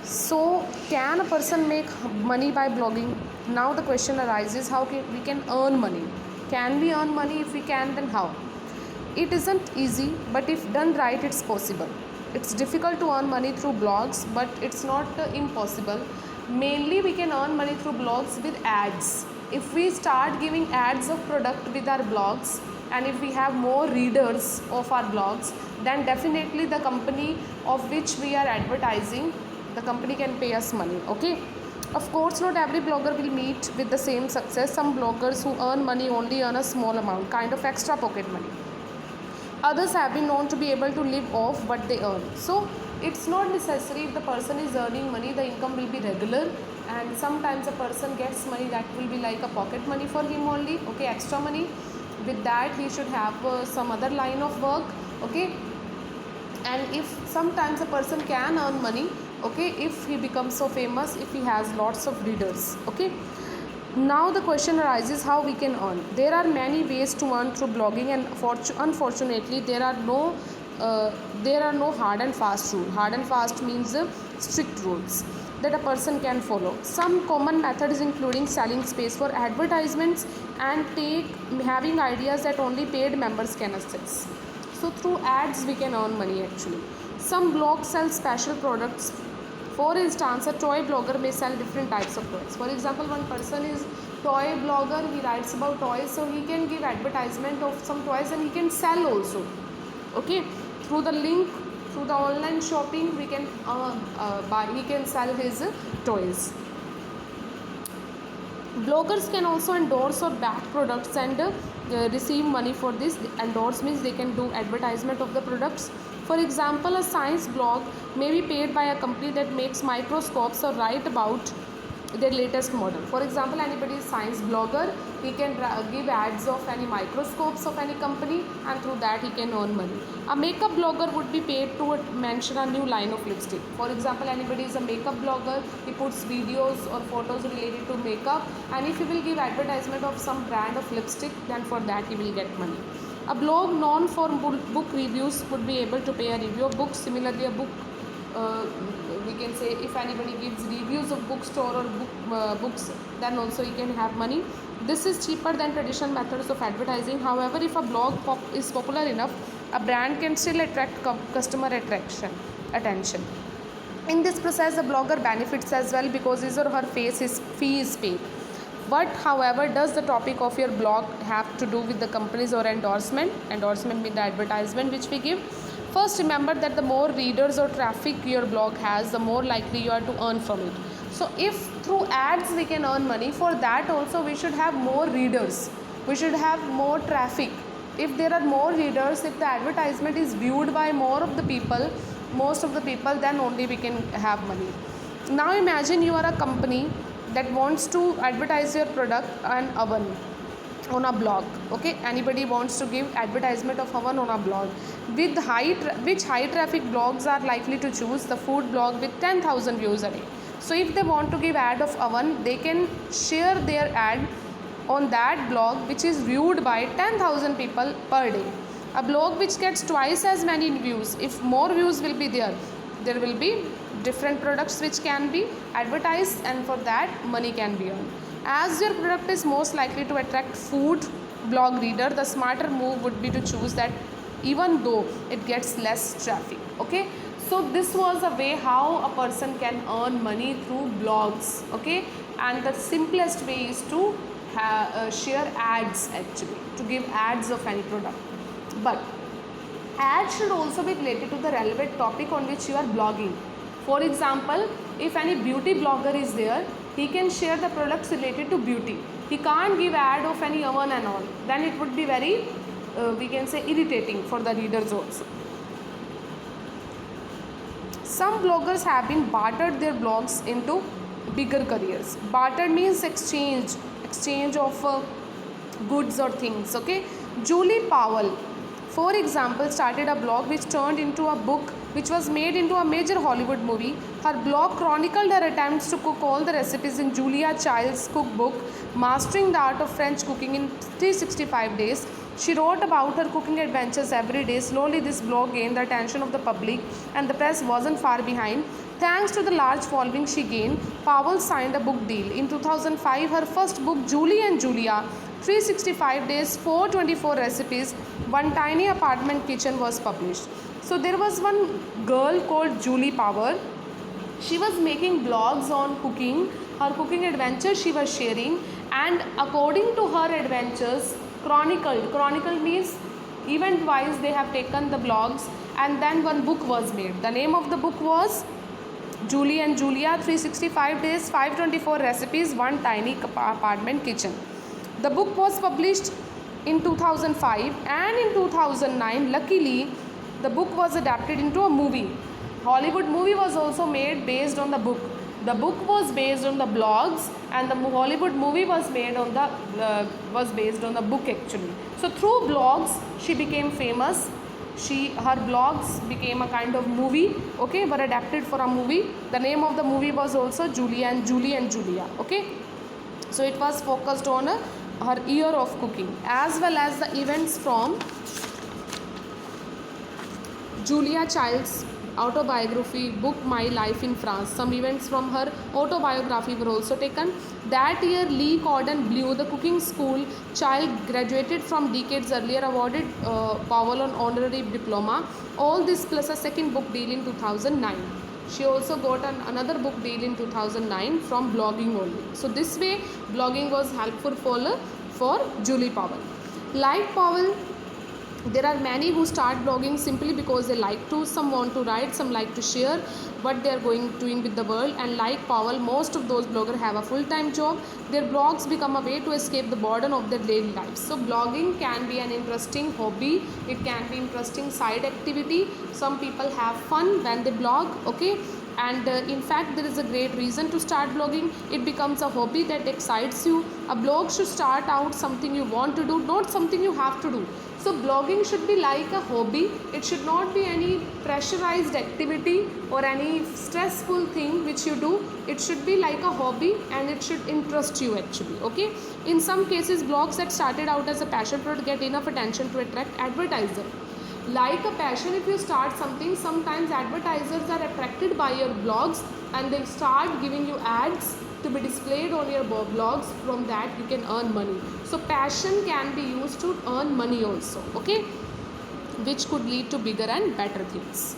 So, can a person make money by blogging? Now the question arises, how we can earn money? Can we earn money? If we can, then how? It isn't easy, but if done right, it's possible. It's difficult to earn money through blogs, but it's not impossible. Mainly, we can earn money through blogs with ads. If we start giving ads of product with our blogs, and if we have more readers of our blogs, then definitely the company of which we are advertising, the company can pay us money. Okay, of course not every blogger will meet with the same success. Some bloggers who earn money only earn a small amount, kind of extra pocket money. Others have been known to be able to live off what they earn. So it's not necessary if the person is earning money, the income will be regular, and sometimes a person gets money that will be like a pocket money for him only. Okay, extra money. With that he should have some other line of work. Okay, and if sometimes a person can earn money, okay, if he becomes so famous, if he has lots of readers. Okay, now the question arises, how we can earn. There are many ways to earn through blogging, and unfortunately there are no hard and fast rule. Hard and fast means strict rules that a person can follow. Some common methods including selling space for advertisements and having ideas that only paid members can access. So through ads we can earn money actually. Some blogs sell special products. For instance, a toy blogger may sell different types of toys. For example, one person is toy blogger, he writes about toys, so he can give advertisement of some toys and he can sell also. Okay, through the link, through the online shopping, we can buy, he can sell his toys. Bloggers can also endorse or back products and receive money for this. Endorse means they can do advertisement of the products. For example, a science blog may be paid by a company that makes microscopes or write about their latest model. For example, anybody is science blogger, he can give ads of any microscopes of any company, and through that he can earn money. A makeup blogger would be paid to mention a new line of lipstick. For example, anybody is a makeup blogger, he puts videos or photos related to makeup, and if he will give advertisement of some brand of lipstick, then for that he will get money. A blog known for book reviews would be able to pay a review of books. Similarly, a book, we can say, if anybody gives reviews of bookstore or books, then also he can have money. This is cheaper than traditional methods of advertising. However, if a blog is popular enough, a brand can still attract customer attention. In this process, the blogger benefits as well because his or her fee is paid. What, however, does the topic of your blog have to do with the companies or endorsement? Endorsement means the advertisement which we give. First, remember that the more readers or traffic your blog has, the more likely you are to earn from it. So if through ads we can earn money, for that also we should have more readers. We should have more traffic. If there are more readers, if the advertisement is viewed by more of the people, most of the people, then only we can have money. Now imagine you are a company that wants to advertise your product, an oven, on a blog. Okay, anybody wants to give advertisement of oven on a blog. With which high traffic blogs are likely to choose? The food blog with 10,000 views a day. So if they want to give ad of oven, they can share their ad on that blog which is viewed by 10,000 people per day. A blog which gets twice as many views, if more views will be there will be different products which can be advertised, and for that money can be earned. As your product is most likely to attract food blog reader, the smarter move would be to choose that, even though it gets less traffic. Okay, so this was a way how a person can earn money through blogs. Okay, and the simplest way is to share ads, actually, to give ads of any product. But ads should also be related to the relevant topic on which you are blogging. For example, if any beauty blogger is there, he can share the products related to beauty. He can't give ad of any oven and all. Then it would be very, we can say, irritating for the readers also. Some bloggers have been bartered their blogs into bigger careers. Bartered means exchange of goods or things. Okay, Julie Powell, for example, started a blog which turned into a book which was made into a major Hollywood movie. Her blog chronicled her attempts to cook all the recipes in Julia Child's cookbook, Mastering the Art of French Cooking in 365 Days. She wrote about her cooking adventures every day. Slowly, this blog gained the attention of the public, and the press wasn't far behind. Thanks to the large following she gained, Powell signed a book deal. In 2005, her first book, Julie and Julia, 365 Days, 424 Recipes, One Tiny Apartment Kitchen, was published. So there was one girl called Julie Powell. She was making blogs on cooking, her cooking adventures she was sharing, and according to her adventures, chronicle means event wise they have taken the blogs, and then one book was made. The name of the book was Julie and Julia, 365 Days, 524 Recipes, One Tiny Apartment Kitchen. The book was published in 2005, and in 2009, luckily, the book was adapted into a movie. Hollywood movie was also made based on the book. The book was based on the blogs, and the Hollywood movie was made on was based on the book actually. So through blogs, she became famous. Her blogs became a kind of movie, okay, were adapted for a movie. The name of the movie was also Julie and Julia, okay. So it was focused on her year of cooking, as well as the events from Julia Child's autobiography book My Life in France. Some events from her autobiography were also taken. That year, Lee Cordon Bleu, the cooking school child graduated from decades earlier, awarded Powell an honorary diploma. All this plus a second book deal in 2009. She also got another book deal in 2009 from blogging only. So this way, blogging was helpful for Julie Powell. Like Powell, there are many who start blogging simply because they like to. Some want to write, some like to share what they are doing with the world. And like Powell, most of those bloggers have a full-time job. Their blogs become a way to escape the burden of their daily lives. So blogging can be an interesting hobby. It can be interesting side activity. Some people have fun when they blog, okay. And in fact, there is a great reason to start blogging. It becomes a hobby that excites you. A blog should start out something you want to do, not something you have to do. So blogging should be like a hobby. It should not be any pressurized activity or any stressful thing which you do. It should be like a hobby, and it should interest you actually, okay. In some cases, blogs that started out as a passion project get enough attention to attract advertisers. Like a passion, if you start something, sometimes advertisers are attracted by your blogs and they start giving you ads to be displayed on your blogs. From that you can earn money. So passion can be used to earn money also, okay, which could lead to bigger and better things.